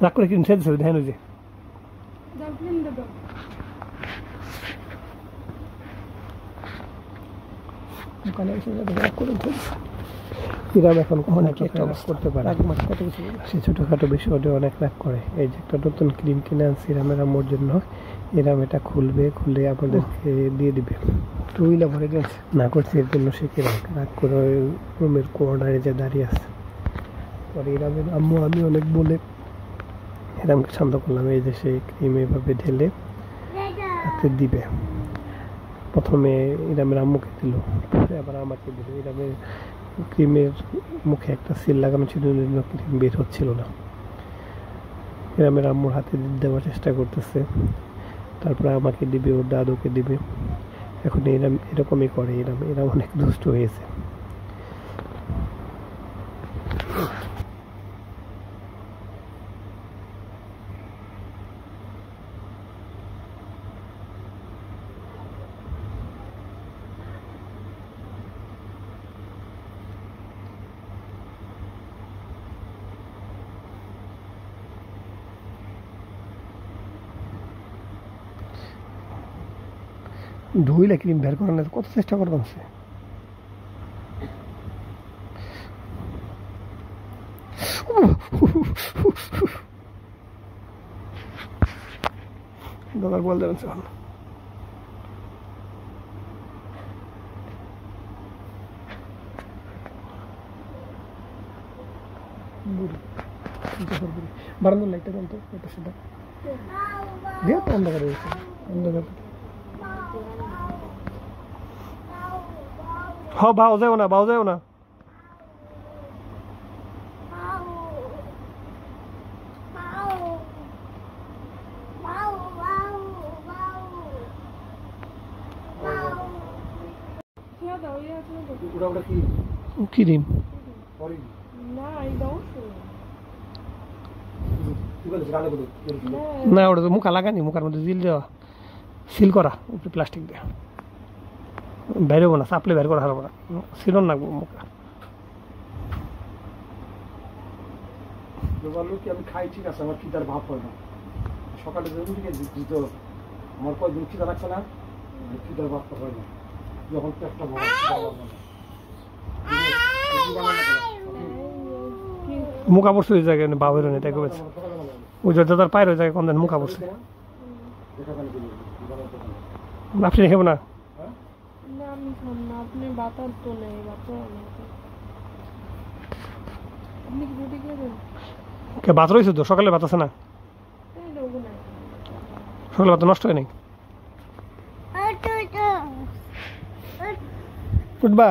রাগ করে ক্রিম ছেড়ে দিচ্ছে দেখেন ওই যে ইরাম এখন অনেক করতে পারে সে ছোটোখাটো বিষয়ে অনেক রাগ করে। এই যে একটা নতুন ক্রিম কিনে আনছি ইরামের আম্মুর জন্য, ইরাম এটা খুলে আমাদেরকে দিয়ে দিবে। টুইলা ভরে গেছে না করছে, এর জন্য সে কি রাগ করে রুমের কর্নারে যে দাঁড়িয়ে আছে। পরে ইরামের আম্মু আমি অনেক বলে ইরামকে শান্ত করলাম। এই যে সেই ক্রিম এভাবে ঢেলে হাতে দিবে। প্রথমে ইরামের আম্মুকে দিল, পরে আবার আমাকে দিল। ইরামের ক্রিমের মুখে একটা সিল লাগানো ছিল, ক্রিম বের হচ্ছিল না। ইরামের আম্মুর হাতে দেওয়ার চেষ্টা করতেছে, তারপরে আমাকে দিবে, ওর দাদুকে দিবে। এখন এরকমই করে ইরাম অনেক দুষ্ট হয়েছে। ধুইলে ক্রিম বের করে না, কত চেষ্টা করতাম সে। দোকান বল দেবেন এখন বারান্দার লাইটটা দেন তো, এটা সেটা দিয়ে তো অন্ধকার হয়েছে। অন্ধকার হ বাউ যাও না, বাউ যাও না। ক্রিম না, ওটা তো মুখা লাগানি, মুখার মধ্যে জিল দেওয়া, সিল করা উপরে প্লাস্টিক দিয়ে। বেরোবো না, চাপলে বের করা হারবো না, ছিল না মুখা। আমি খাই ঠিক আছে, আমার খিদার ভাব হয় না। সকালে দিত আমার কয়েকদিন খিদা রাখছে না, খিদার ভাবটা হয় না। যখন পেটটা মুখা পড়ছে ওই জায়গায় বাবের তাই করেছে, ওই তার পায়ের ওই জায়গায় কম দেন মুখা পড়ছে। আপনি রেখে না ভাত রয়েছে তো, সকালে ভাত আছে না, সকালে ভাত নষ্ট হয় নাই। উঠবা